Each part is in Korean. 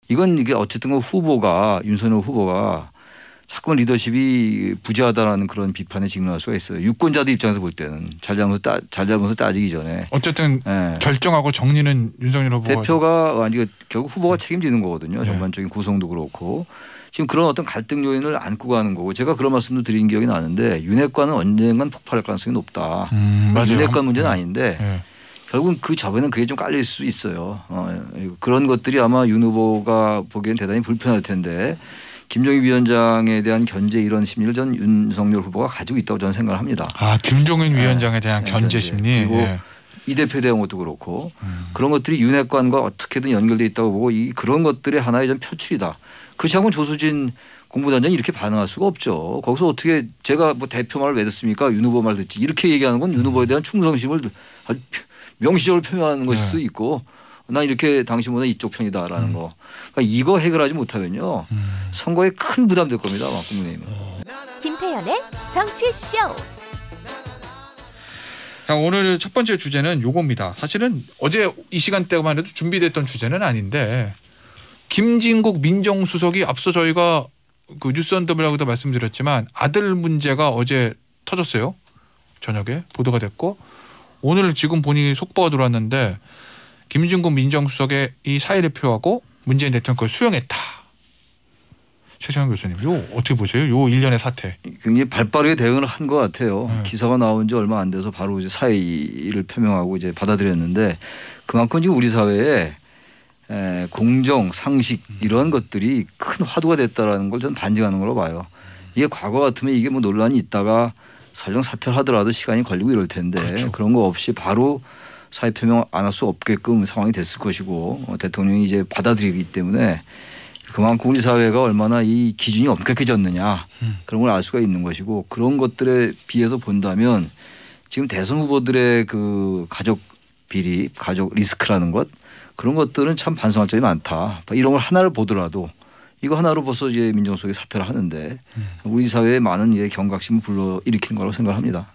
이건 이게 어쨌든 후보가 윤석열 후보가 자꾸만 리더십이 부재하다라는 그런 비판에 직면할 수가 있어요. 유권자들 입장에서 볼 때는 잘잘못을 따지기 전에 어쨌든 결정하고 정리는 윤석열 후보가 대표가 아니 결국 후보가 책임지는 거거든요. 전반적인 구성도 그렇고 지금 그런 어떤 갈등 요인을 안고 가는 거고 제가 그런 말씀도 드린 기억이 나는데 윤핵관은 언젠간 폭발할 가능성이 높다. 맞아요. 윤핵관 문제는 아닌데 결국은 그 저변은 그게 좀 깔릴 수 있어요. 그런 것들이 아마 윤 후보가 보기엔 대단히 불편할 텐데 김종인 위원장에 대한 견제 이런 심리를 전 윤석열 후보가 가지고 있다고 저는 생각을 합니다. 아 김종인 위원장에 대한 견제 심리. 그리고 이 대표에 대한 것도 그렇고 그런 것들이 윤핵관과 어떻게든 연결돼 있다고 보고 그런 것들의 하나의 좀 표출이다. 그렇지 않고 조수진 공보단장이 이렇게 반응할 수가 없죠. 거기서 어떻게 제가 뭐 대표 말을 왜 듣습니까? 윤 후보 말 듣지. 이렇게 얘기하는 건 윤 후보에 대한 충성심을 아주 명시적으로 표명하는 것일 수도 있고 난 이렇게 당신보다 이쪽 편이다라는 거. 그러니까 이거 해결하지 못하면요. 선거에 큰 부담 될 겁니다. 국민의힘은. 김태현의 정치쇼. 자, 오늘 첫 번째 주제는 요겁니다. 사실은 어제 이 시간대만 해도 준비됐던 주제는 아닌데 김진국 민정수석이 앞서 저희가 그 뉴스 언더블락에도 말씀드렸지만 아들 문제가 어제 터졌어요. 저녁에 보도가 됐고 오늘 지금 보니 속보가 들어왔는데 김진국 민정수석의 이 사회대표하고 문재인 대통령 그걸 수용했다. 최재형 교수님, 요 어떻게 보세요? 요 일련의 사태. 굉장히 발빠르게 대응을 한 것 같아요. 기사가 나온 지 얼마 안 돼서 바로 이제 사의를 표명하고 이제 받아들였는데 그만큼 지금 우리 사회에 공정, 상식 이런 것들이 큰 화두가 됐다라는 걸 저는 반증하는 걸로 봐요. 이게 과거 같으면 이게 뭐 논란이 있다가 설령 사퇴를 하더라도 시간이 걸리고 이럴 텐데 그렇죠. 그런 거 없이 바로 사의 표명 안 할 수 없게끔 상황이 됐을 것이고 대통령이 이제 받아들이기 때문에 그만큼 우리 사회가 얼마나 이 기준이 엄격해졌느냐 그런 걸 알 수가 있는 것이고 그런 것들에 비해서 본다면 지금 대선 후보들의 그 가족 비리, 가족 리스크라는 것 그런 것들은 참 반성할 점이 많다. 이런 걸 하나를 보더라도 이거 하나로 벌써 이제 민정수석이 사퇴를 하는데 우리 사회에 많은 경각심을 불러일으키는 거라고 생각합니다.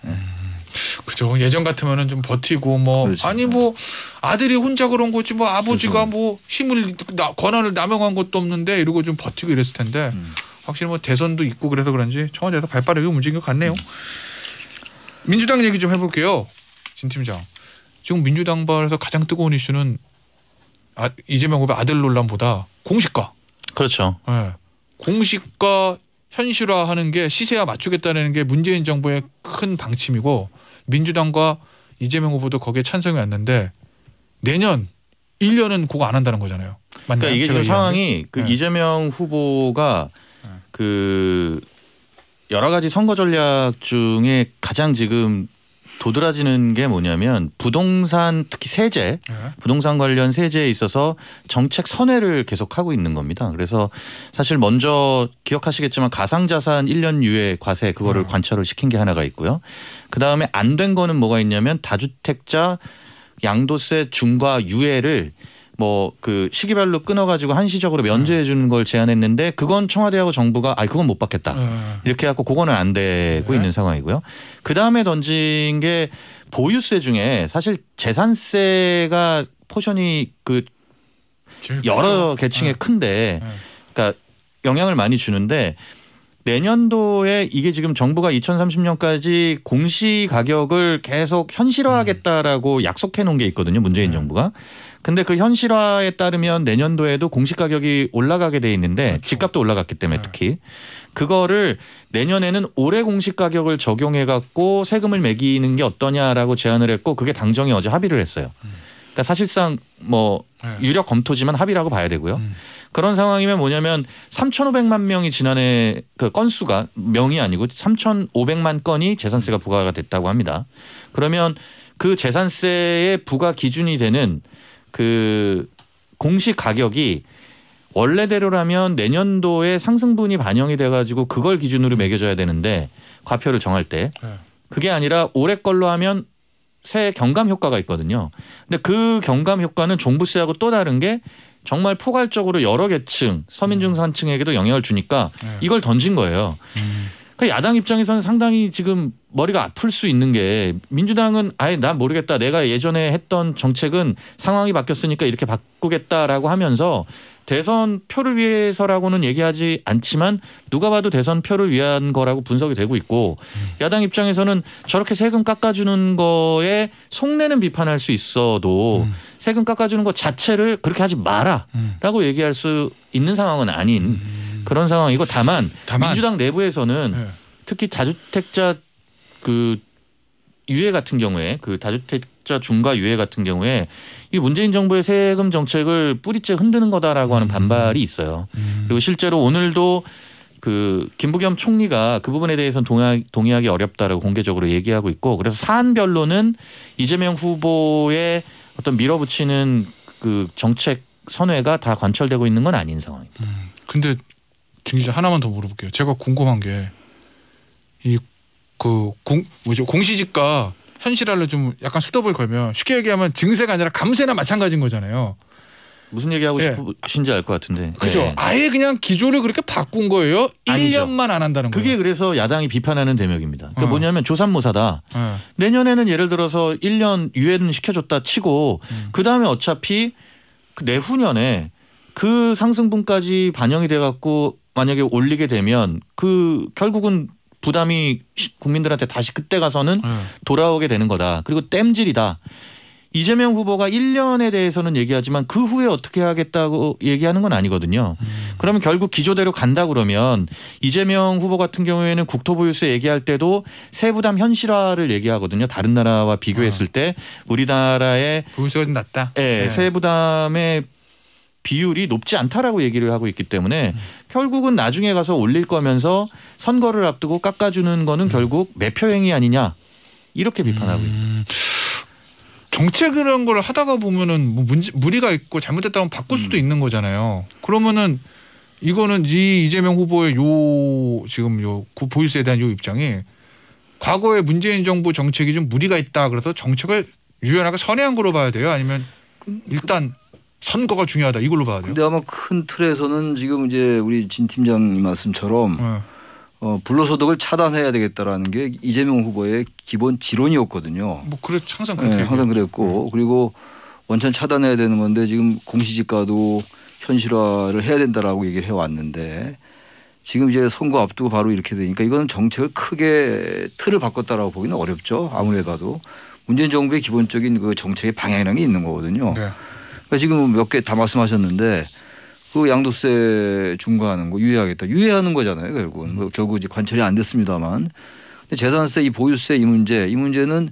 그죠. 예전 같으면은 좀 버티고 뭐 그렇지. 아니 뭐 아들이 혼자 그런 거지 뭐 아버지가 그렇죠. 뭐 힘을 권한을 남용한 것도 없는데 이러고 좀 버티고 이랬을 텐데 확실히 뭐 대선도 있고 그래서 그런지 청와대에서 발빠르게 움직인 것 같네요. 민주당 얘기 좀 해볼게요. 진 팀장. 지금 민주당발에서 가장 뜨거운 이슈는 이재명 후보 아들 논란보다 공시가. 그렇죠. 네. 공시가 현실화하는 게 시세와 맞추겠다는 게 문재인 정부의 큰 방침이고 민주당과 이재명 후보도 거기에 찬성이 왔는데 내년 1년은 그거 안 한다는 거잖아요. 맞나요? 그러니까 이게 지금 상황이 그 이재명 후보가 그 여러 가지 선거 전략 중에 가장 지금 도드라지는 게 뭐냐면 부동산 특히 세제, 부동산 관련 세제에 있어서 정책 선회를 계속하고 있는 겁니다. 그래서 사실 먼저 기억하시겠지만 가상자산 1년 유예 과세 그거를 관철을 시킨 게 하나가 있고요. 그다음에 안 된 거는 뭐가 있냐면 다주택자 양도세 중과 유예를 뭐 그 시기별로 끊어가지고 한시적으로 면제해 주는 걸 제안했는데 그건 청와대하고 정부가 그건 못 받겠다 이렇게 해갖고 그거는 안 되고 있는 상황이고요. 그 다음에 던진 게 보유세 중에 사실 재산세가 포션이 그 여러 계층에 큰데 그러니까 영향을 많이 주는데 내년도에 이게 지금 정부가 2030년까지 공시 가격을 계속 현실화하겠다라고 약속해 놓은 게 있거든요. 문재인 정부가. 근데 그 현실화에 따르면 내년도에도 공시 가격이 올라가게 돼 있는데 그렇죠. 집값도 올라갔기 때문에 특히 그거를 내년에는 올해 공시 가격을 적용해 갖고 세금을 매기는 게 어떠냐라고 제안을 했고 그게 당정이 어제 합의를 했어요. 그러니까 사실상 뭐 유력 검토지만 합의라고 봐야 되고요. 그런 상황이면 뭐냐면 3,500만 명이 지난해 그 건수가 명이 아니고 3,500만 건이 재산세가 부과가 됐다고 합니다. 그러면 그 재산세의 부과 기준이 되는 그 공시 가격이 원래대로라면 내년도에 상승분이 반영이 돼가지고 그걸 기준으로 매겨져야 되는데 과표를 정할 때 그게 아니라 올해 걸로 하면 새 경감 효과가 있거든요. 근데 그 경감 효과는 종부세하고 또 다른 게 정말 포괄적으로 여러 계층 서민중산층에게도 영향을 주니까 이걸 던진 거예요. 그러니까 야당 입장에서는 상당히 지금 머리가 아플 수 있는 게 민주당은 아예 난 모르겠다. 내가 예전에 했던 정책은 상황이 바뀌었으니까 이렇게 바꾸겠다라고 하면서 대선 표를 위해서라고는 얘기하지 않지만 누가 봐도 대선 표를 위한 거라고 분석이 되고 있고 야당 입장에서는 저렇게 세금 깎아주는 거에 속내는 비판할 수 있어도 세금 깎아주는 것 자체를 그렇게 하지 마라라고 얘기할 수 있는 상황은 아닌 그런 상황이고 다만 민주당 내부에서는 특히 다주택자 그 유예 같은 경우에 그 다주택자 중과 유예 같은 경우에 이 문재인 정부의 세금 정책을 뿌리째 흔드는 거다라고 하는 반발이 있어요. 그리고 실제로 오늘도 그 김부겸 총리가 그 부분에 대해서는 동의하기 어렵다라고 공개적으로 얘기하고 있고 그래서 사안별로는 이재명 후보의 어떤 밀어붙이는 그 정책 선회가 다 관철되고 있는 건 아닌 상황입니다. 근데 진 기자 하나만 더 물어볼게요. 제가 궁금한 게 이 그 공시지가 현실화를 좀 약간 수법을 걸면 쉽게 얘기하면 증세가 아니라 감세나 마찬가지인 거잖아요. 무슨 얘기하고 싶으신지 알 것 같은데. 그죠. 네. 아예 그냥 기조를 그렇게 바꾼 거예요. 아니죠. 1년만 안 한다는 거예요. 그게 그래서 야당이 비판하는 대목입니다. 그러니까 뭐냐면 조삼모사다. 내년에는 예를 들어서 1년 유예는 시켜줬다 치고 그다음에 어차피 내후년에 그 상승분까지 반영이 돼갖고 만약에 올리게 되면 그 결국은 부담이 국민들한테 다시 그때 가서는 돌아오게 되는 거다. 그리고 땜질이다. 이재명 후보가 1년에 대해서는 얘기하지만 그 후에 어떻게 하겠다고 얘기하는 건 아니거든요. 그러면 결국 기조대로 간다 그러면 이재명 후보 같은 경우에는 국토보유세 얘기할 때도 세부담 현실화를 얘기하거든요. 다른 나라와 비교했을 때 우리나라의 보유세가 좀 낮다. 네. 세부담의 비율이 높지 않다라고 얘기를 하고 있기 때문에 결국은 나중에 가서 올릴 거면서 선거를 앞두고 깎아주는 거는 결국 매표행위 아니냐 이렇게 비판하고 있습니다. 정책 이런 걸 하다가 보면은 뭐 무리가 있고 잘못됐다면 바꿀 수도 있는 거잖아요. 그러면은 이거는 이재명 후보의 지금 보유세에 대한 입장이 과거에 문재인 정부 정책이 좀 무리가 있다 그래서 정책을 유연하게 선회한 거로 봐야 돼요? 아니면 일단 선거가 중요하다 이걸로 봐야 돼요? 근데 아마 큰 틀에서는 지금 이제 우리 진 팀장님 말씀처럼 불로소득을 차단해야 되겠다라는 게 이재명 후보의 기본 지론이었거든요. 뭐 그래 항상 그렇게 항상 그랬고 그리고 원천 차단해야 되는 건데 지금 공시지가도 현실화를 해야 된다라고 얘기를 해왔는데 지금 이제 선거 앞두고 바로 이렇게 되니까 이건 정책을 크게 틀을 바꿨다라고 보기는 어렵죠. 아무리 봐도 문재인 정부의 기본적인 그 정책의 방향이라는 게 있는 거거든요. 네. 그러니까 지금 몇 개 다 말씀하셨는데 그 양도세 중과하는 거 유예하겠다. 유예하는 거잖아요. 결국은. 뭐 결국 이제 관철이 안 됐습니다만. 근데 재산세 이 보유세 이 문제는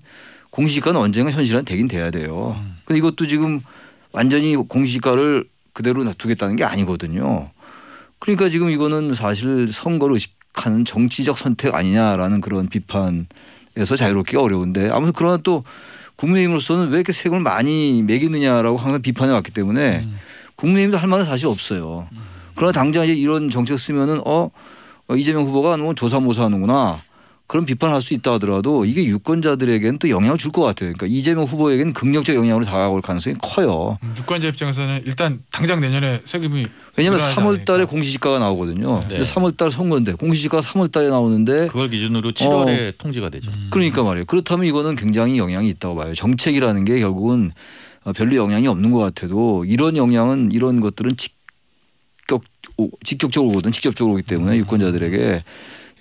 공시지가는 언젠가 현실화 되긴 돼야 돼요. 근데 이것도 지금 완전히 공시지가를 그대로 놔두겠다는 게 아니거든요. 그러니까 지금 이거는 사실 선거를 의식하는 정치적 선택 아니냐라는 그런 비판에서 자유롭기가 어려운데 아무튼 그러나 또 국민의힘으로서는 왜 이렇게 세금을 많이 매기느냐라고 항상 비판해 왔기 때문에 국민의힘도 할 말은 사실 없어요. 그러나 당장 이제 이런 정책 쓰면은 이재명 후보가 뭐 조사모사하는구나 그런 비판을 할 수 있다 하더라도 이게 유권자들에게는 또 영향을 줄 것 같아요. 그러니까 이재명 후보에게는 긍정적 영향으로 다가올 가능성이 커요. 유권자 입장에서는 일단 당장 내년에 세금이 왜냐하면 3월 달에 공시지가가 나오거든요. 네. 근데 3월 달 선거인데 공시지가가 3월 달에 나오는데 그걸 기준으로 7월에 통지가 되죠. 그러니까 말이에요. 그렇다면 이거는 굉장히 영향이 있다고 봐요. 정책이라는 게 결국은 별로 영향이 없는 것 같아도 이런 영향은 이런 것들은 직접적으로 오거든 직접적으로 오기 때문에 유권자들에게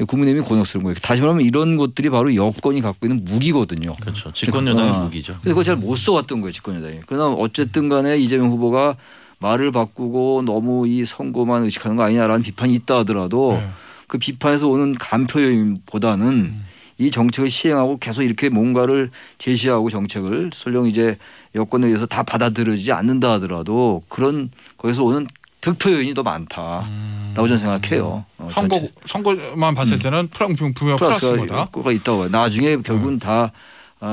국민의힘이 곤혹스러운 거예요. 다시 말하면 이런 것들이 바로 여권이 갖고 있는 무기거든요. 그렇죠. 집권여당의 무기죠. 그래서 그걸 잘 못 써왔던 거예요. 집권여당이. 그러나 어쨌든 간에 이재명 후보가 말을 바꾸고 너무 이 선거만 의식하는 거 아니냐라는 비판이 있다 하더라도 그 비판에서 오는 간표보다는 이 정책을 시행하고 계속 이렇게 뭔가를 제시하고 정책을 설령 이제 여권에 의해서 다 받아들여지지 않는다 하더라도 그런 거기서 오는 득표 요인이 더 많다라고 저는 생각해요. 선거만 봤을 때는 분명 플러스가 있다고 봐요. 나중에 결국은 다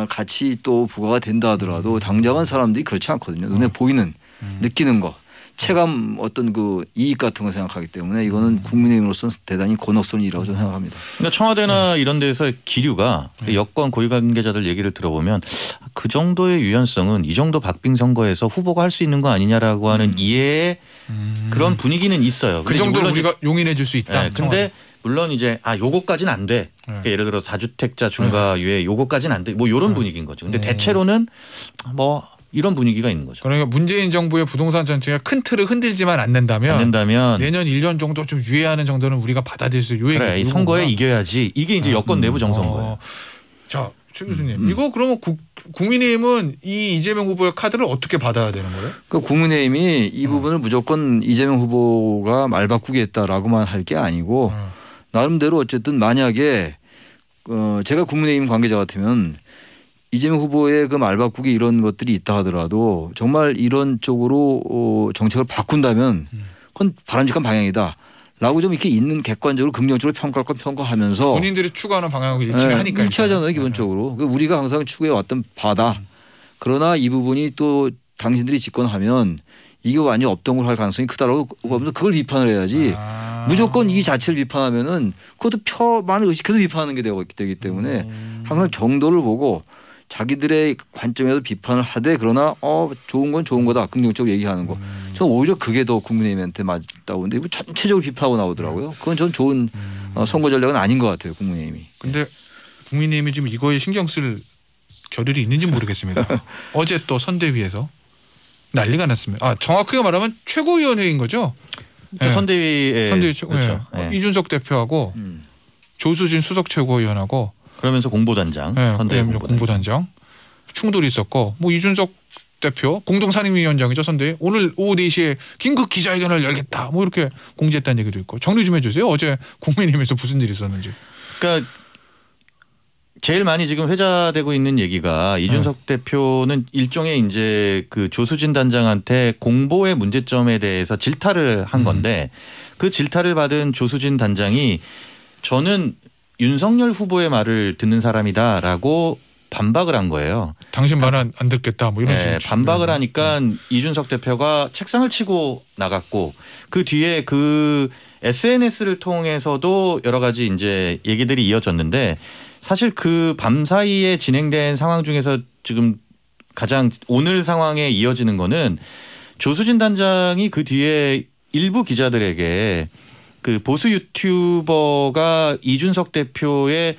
같이 또 부과가 된다 하더라도 당장은 사람들이 그렇지 않거든요. 눈에 보이는 느끼는 거. 체감 어떤 그 이익 같은 거 생각하기 때문에 이거는 국민의힘으로서는 대단히 곤혹스러운 일이라고 저는 생각합니다. 그러니까 청와대나 이런 데서 기류가 여권 고위 관계자들 얘기를 들어보면 그 정도의 유연성은 이 정도 박빙 선거에서 후보가 할 수 있는 거 아니냐라고 하는 이해의 그런 분위기는 있어요. 그 정도로 우리가 용인해 줄 수 있다. 그런데 물론 이제 요거까지는 안 돼. 그러니까 예를 들어 4주택자 중과유예 요거까지는 안 돼. 뭐 이런 분위기인 거죠. 근데 대체로는 뭐 이런 분위기가 있는 거죠. 그러니까 문재인 정부의 부동산 정책이 큰 틀을 흔들지만 않는다면 내년 1년 정도 좀 유예하는 정도는 우리가 받아들일 수 있는 그래, 이 선거에 이겨야지. 이게 이제 여권 내부 정서인 자, 최 교수님, 이거 그러면 국민의힘은 이 이재명 후보의 카드를 어떻게 받아야 되는 거예요? 그 국민의힘이 이 부분을 무조건 이재명 후보가 말 바꾸기 했다라고만 할 게 아니고 나름대로 어쨌든 만약에 제가 국민의힘 관계자 같으면 이재명 후보의 그 말 바꾸기 이런 것들이 있다 하더라도 정말 이런 쪽으로 정책을 바꾼다면 그건 바람직한 방향이다. 라고 좀 이렇게 있는 객관적으로 긍정적으로 평가할 건 평가하면서 본인들이 추구하는 방향하고 일치를 하니까 일치하잖아요 기본적으로. 우리가 항상 추구해 왔던 바다. 그러나 이 부분이 또 당신들이 집권하면 이게 완전 업동을 할 가능성이 크다라고 하면서 그걸 비판을 해야지. 무조건 이 자체를 비판하면은 그것도 표만을 의식해서 비판하는 게 되기 때문에 항상 정도를 보고 자기들의 관점에서 비판을 하되 그러나 좋은 건 좋은 거다 긍정적으로 얘기하는 거. 저는 오히려 그게 더 국민의힘한테 맞다고 하는데 이거 전체적으로 비판하고 나오더라고요. 그건 전 좋은 선거 전략은 아닌 것 같아요 국민의힘이. 근데 국민의힘이 지금 이거에 신경 쓸 겨를이 있는지 모르겠습니다. 어제 또 선대위에서 난리가 났습니다. 정확하게 말하면 최고위원회인 거죠? 네. 선대위 그렇죠. 네. 이준석 대표하고 조수진 수석 최고위원하고 그러면서 공보단장, 선대위 공보단장 충돌이 있었고 뭐 이준석 대표 공동상임위원장이죠 선대위 오늘 오후 4시에 긴급 기자회견을 열겠다 뭐 이렇게 공지했다는 얘기도 있고 정리 좀 해주세요. 어제 국민의힘에서 무슨 일이 있었는지. 그러니까 제일 많이 지금 회자되고 있는 얘기가 이준석 대표는 일종의 이제 그 조수진 단장한테 공보의 문제점에 대해서 질타를 한 건데 그 질타를 받은 조수진 단장이 저는 윤석열 후보의 말을 듣는 사람이다라고 반박을 한 거예요. 당신 말은 안 듣겠다 뭐 이런 식으로. 반박을 하니까 이준석 대표가 책상을 치고 나갔고 그 뒤에 그 SNS를 통해서도 여러 가지 이제 얘기들이 이어졌는데 사실 그 밤 사이에 진행된 상황 중에서 지금 가장 오늘 상황에 이어지는 거는 조수진 단장이 그 뒤에 일부 기자들에게 그 보수 유튜버가 이준석 대표의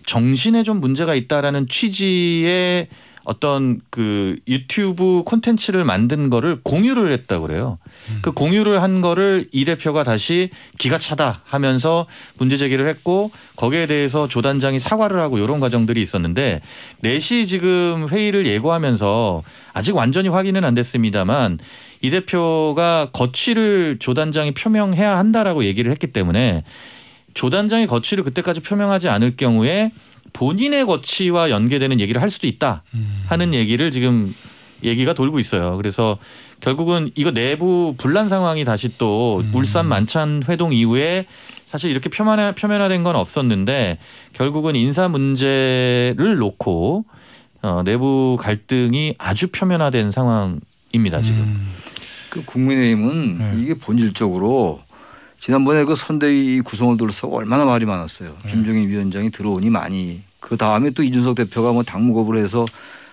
정신에 좀 문제가 있다라는 취지의 어떤 그 유튜브 콘텐츠를 만든 거를 공유를 했다고 그래요. 그 공유를 한 거를 이 대표가 다시 기가 차다 하면서 문제 제기를 했고 거기에 대해서 조 단장이 사과를 하고 이런 과정들이 있었는데 4시 지금 회의를 예고하면서 아직 완전히 확인은 안 됐습니다만 이 대표가 거취를 조 단장이 표명해야 한다라고 얘기를 했기 때문에 조 단장이 거취를 그때까지 표명하지 않을 경우에 본인의 거취와 연계되는 얘기를 할 수도 있다 하는 얘기를 지금 얘기가 돌고 있어요. 그래서 결국은 이거 내부 분란 상황이 다시 또 울산 만찬 회동 이후에 사실 이렇게 표면화된 건 없었는데 결국은 인사 문제를 놓고 내부 갈등이 아주 표면화된 상황입니다. 지금. 그 국민의힘은 이게 본질적으로 지난번에 그 선대위 구성을 둘러싸고 얼마나 말이 많았어요. 김종인 위원장이 들어오니 많이. 그 다음에 또 이준석 대표가 뭐 당무 거부를 해서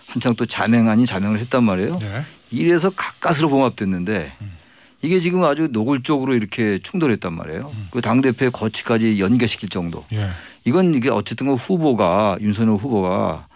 한창 또 자명 아닌 자명을 했단 말이에요. 이래서 가까스로 봉합됐는데 이게 지금 아주 노골적으로 이렇게 충돌했단 말이에요. 그 당대표의 거취까지 연계시킬 정도. 이건 이게 어쨌든 그 후보가 윤석열 후보가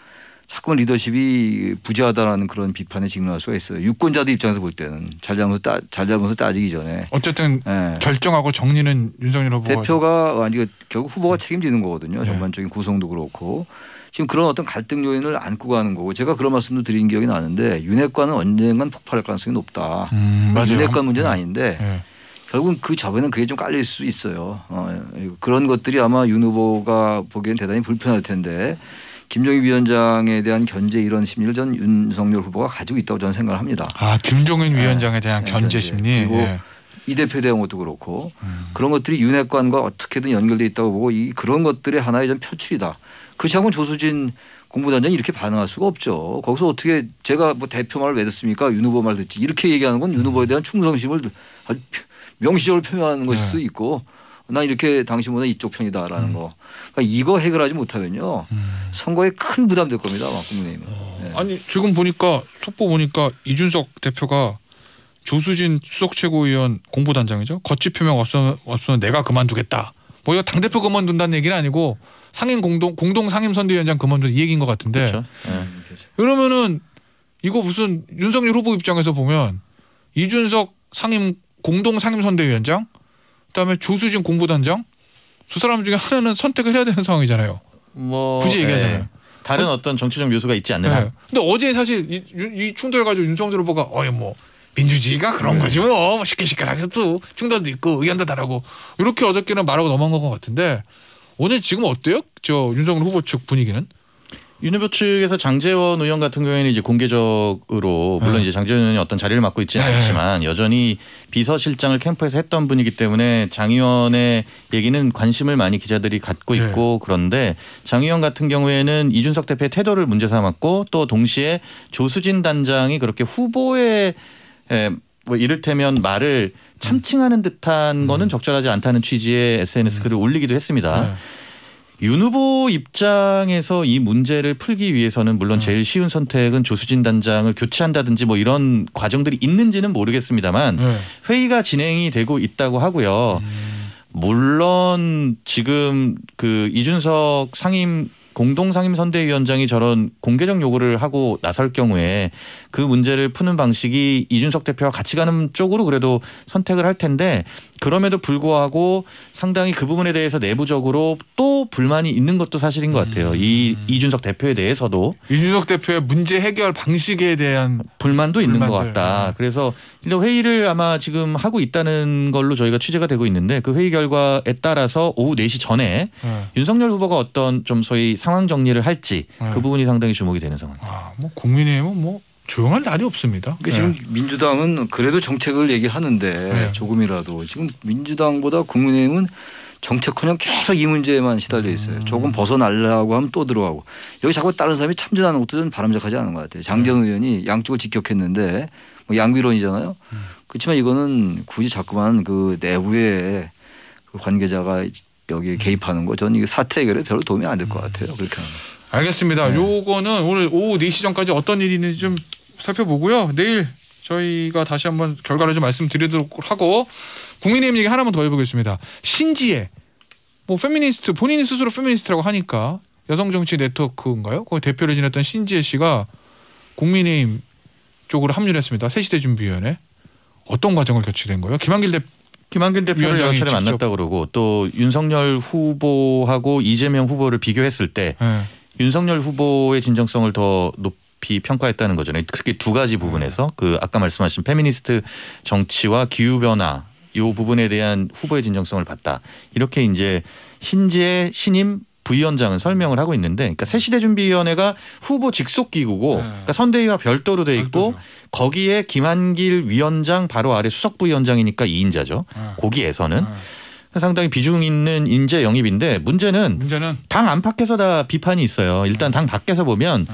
자꾸만 리더십이 부재하다라는 그런 비판에 직면할 수가 있어요. 유권자들 입장에서 볼 때는 잘잘못을 따지기 전에. 어쨌든 결정하고 정리는 윤석열 후보가. 대표가 아니 결국 후보가 책임지는 거거든요. 전반적인 구성도 그렇고. 지금 그런 어떤 갈등 요인을 안고 가는 거고 제가 그런 말씀도 드린 기억이 나는데 윤핵관은 언젠간 폭발할 가능성이 높다. 윤핵관 문제는 아닌데 결국은 그 저변은 그게 좀 깔릴 수 있어요. 그런 것들이 아마 윤 후보가 보기엔 대단히 불편할 텐데 김종인 위원장에 대한 견제 이런 심리를 전 윤석열 후보가 가지고 있다고 저는 생각을 합니다. 김종인 위원장에 대한 견제 심리. 그리고 이 대표에 대한 것도 그렇고 그런 것들이 윤핵관과 어떻게든 연결돼 있다고 보고 그런 것들의 하나의 좀 표출이다. 그렇지 않고 조수진 공보단장이 이렇게 반응할 수가 없죠. 거기서 어떻게 제가 뭐 대표 말을 왜 듣습니까? 윤 후보 말 듣지. 이렇게 얘기하는 건 윤 후보에 대한 충성심을 아주 명시적으로 표명하는 것일 수 있고 난 이렇게 당신보다 이쪽 편이다라는 거. 그러니까 이거 해결하지 못하면요. 선거에 큰 부담 될 겁니다. 국민의힘은. 아니 지금 보니까 속보 보니까 이준석 대표가 조수진 수석 최고위원 공보단장이죠. 거취 표명 없으면 내가 그만두겠다. 뭐 이거 당대표 그만둔다는 얘기는 아니고 상임 공동 상임선대위원장 그만둔 이 얘기인 것 같은데. 그렇죠. 그러면은 이거 무슨 윤석열 후보 입장에서 보면 이준석 공동 상임선대위원장, 그다음에 조수진 공보단장 두 사람 중에 하나는 선택을 해야 되는 상황이잖아요. 뭐 굳이 얘기하잖아요. 다른 어떤 정치적 요소가 있지 않는 한. 근데 어제 사실 이 충돌 가지고 윤석열 후보가 뭐 민주주의가 그런 거지 뭐 시끌시끌하게 또 충돌도 있고 의견도 다르고 이렇게 어저께는 말하고 넘어간 것 같은데 오늘 지금 어때요? 저 윤석열 후보 측 분위기는? 윤 후보 측에서 장제원 의원 같은 경우에는 이제 공개적으로 물론 이제 장제원 의원이 어떤 자리를 맡고 있지는 않지만 여전히 비서실장을 캠프에서 했던 분이기 때문에 장 의원의 얘기는 관심을 많이 기자들이 갖고 있고 그런데 장 의원 같은 경우에는 이준석 대표의 태도를 문제 삼았고 또 동시에 조수진 단장이 그렇게 후보의 뭐 이를테면 말을 참칭하는 듯한 거는 적절하지 않다는 취지의 SNS 글을 올리기도 했습니다. 윤 후보 입장에서 이 문제를 풀기 위해서는 물론 제일 쉬운 선택은 조수진 단장을 교체한다든지 뭐 이런 과정들이 있는지는 모르겠습니다만 회의가 진행이 되고 있다고 하고요. 물론 지금 그 이준석 공동상임선대위원장이 저런 공개적 요구를 하고 나설 경우에 그 문제를 푸는 방식이 이준석 대표와 같이 가는 쪽으로 그래도 선택을 할 텐데 그럼에도 불구하고 상당히 그 부분에 대해서 내부적으로 또 불만이 있는 것도 사실인 것 같아요. 이준석 대표에 대해서도. 이준석 대표의 문제 해결 방식에 대한 불만도 있는 것 같다. 그래서 일단 회의를 아마 지금 하고 있다는 걸로 저희가 취재가 되고 있는데 그 회의 결과에 따라서 오후 4시 전에 윤석열 후보가 어떤 좀 소위 상황 정리를 할지 그 부분이 상당히 주목이 되는 상황입니다. 뭐 국민의힘은 뭐 조용할 날이 없습니다. 지금 민주당은 그래도 정책을 얘기하는데 조금이라도 지금 민주당보다 국민의힘은 정책커녕 계속 이 문제에만 시달려 있어요. 조금 벗어나려고 하면 또 들어가고 여기 자꾸 다른 사람이 참전하는 것도 좀 바람직하지 않은 것 같아요. 장제원 의원이 양쪽을 직격했는데 뭐 양비론이잖아요. 그렇지만 이거는 굳이 자꾸만 그 내부의 그 관계자가 여기에 개입하는 거 저는 이게 사태 해결에 별로 도움이 안 될 것 같아요. 그렇게 하면. 알겠습니다. 요거는 오늘 오후 4시 전까지 어떤 일이 있는지 좀 살펴보고요. 내일 저희가 다시 한번 결과를 좀 말씀드리도록 하고 국민의힘 얘기 하나만 더 해보겠습니다. 신지혜 뭐 페미니스트 본인이 스스로 페미니스트라고 하니까 여성정치 네트워크인가요? 거기 대표를 지냈던 신지혜 씨가 국민의힘 쪽으로 합류를 했습니다. 새시대 준비위원회. 어떤 과정을 거치게 된 거예요? 김한길 대표를 여러 차례 만났다 그러고 또 윤석열 후보하고 이재명 후보를 비교했을 때 윤석열 후보의 진정성을 더 높이 평가했다는 거잖아요. 크게 두 가지 부분에서 그 아까 말씀하신 페미니스트 정치와 기후 변화 이 부분에 대한 후보의 진정성을 봤다. 이렇게 이제 신지혜 신임 부위원장은 설명을 하고 있는데, 그러니까 새시대준비위원회가 후보 직속 기구고, 그러니까 선대위와 별도로 돼 있고 거기에 김한길 위원장 바로 아래 수석 부위원장이니까 2인자죠. 거기에서는 상당히 비중 있는 인재 영입인데 문제는 당 안팎에서 다 비판이 있어요. 일단 당 밖에서 보면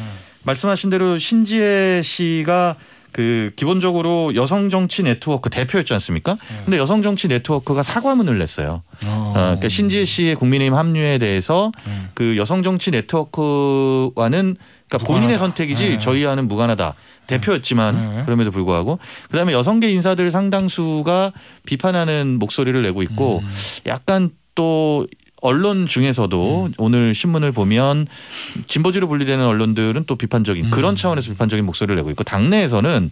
말씀하신 대로 신지혜 씨가 그 기본적으로 여성정치 네트워크 대표였지 않습니까? 근데 여성정치 네트워크가 사과문을 냈어요. 그러니까 신지혜 씨의 국민의힘 합류에 대해서 그 여성정치 네트워크와는 그러니까 본인의 선택이지 저희와는 무관하다. 대표였지만 그럼에도 불구하고 그다음에 여성계 인사들 상당수가 비판하는 목소리를 내고 있고 약간 또 언론 중에서도 오늘 신문을 보면 진보지로 분리되는 언론들은 또 비판적인 그런 차원에서 비판적인 목소리를 내고 있고 당내에서는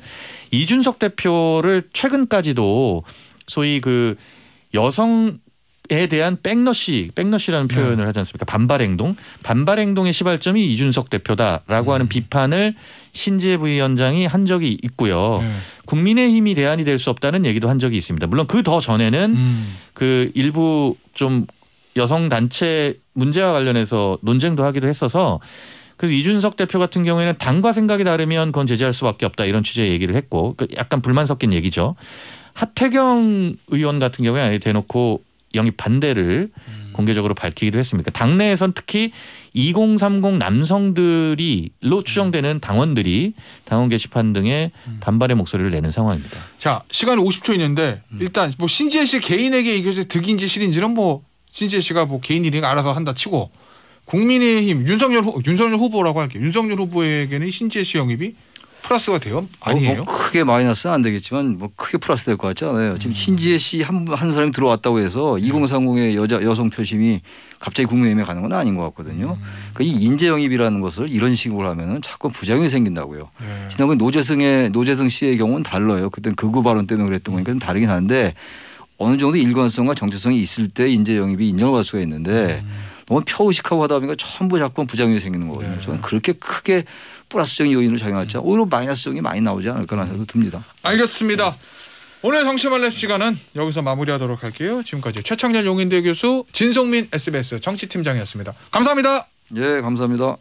이준석 대표를 최근까지도 소위 그 여성에 대한 백러시라는 표현을 하지 않습니까? 반발 행동의 시발점이 이준석 대표다라고 하는 비판을 신지혜 부위원장이 한 적이 있고요. 국민의힘이 대안이 될 수 없다는 얘기도 한 적이 있습니다. 물론 그 더 전에는 그 일부 좀 여성 단체 문제와 관련해서 논쟁도 하기도 했어서 그래서 이준석 대표 같은 경우에는 당과 생각이 다르면 그건 제재할 수밖에 없다 이런 취지의 얘기를 했고 약간 불만 섞인 얘기죠. 하태경 의원 같은 경우에 아예 대놓고 영입 반대를 공개적으로 밝히기도 했습니다. 당내에선 특히 2030 남성들이로 추정되는 당원들이 당원 게시판 등에 반발의 목소리를 내는 상황입니다. 자, 시간이 50초 있는데 일단 뭐 신지혜 씨 개인에게 이것이 득인지 실인지는 뭐 신지혜 씨가 뭐 개인 일이니까 알아서 한다 치고 국민의힘 윤석열 후보라고 할게요. 윤석열 후보에게는 신지혜 씨 영입이 플러스가 돼요? 아니에요? 뭐 크게 마이너스는 안 되겠지만 뭐 크게 플러스 될 것 같지 않아요. 지금 신지혜 씨 한 사람이 들어왔다고 해서 2030의 여성 표심이 갑자기 국민의힘에 가는 건 아닌 것 같거든요. 그러니까 이 인재 영입이라는 것을 이런 식으로 하면은 자꾸 부작용이 생긴다고요. 네. 지난번 노재승 씨의 경우는 달라요. 그때는 극우 발언 때문에 그랬던 거니까 좀 다르긴 한데 어느 정도 일관성과 정체성이 있을 때 인재 영입이 인정을 받을 수가 있는데 너무 표의식하고 하다 보니까 전부 자꾸 부작용이 생기는 거거든요. 네. 저는 그렇게 크게 플러스적인 요인으로 작용하지 않아 오히려 마이너스적인 게 많이 나오지 않을까라는 생각도 듭니다. 알겠습니다. 오늘 정치말렙 시간은 여기서 마무리하도록 할게요. 지금까지 최창렬 용인대 교수, 진송민 SBS 정치팀장이었습니다. 감사합니다. 예, 감사합니다.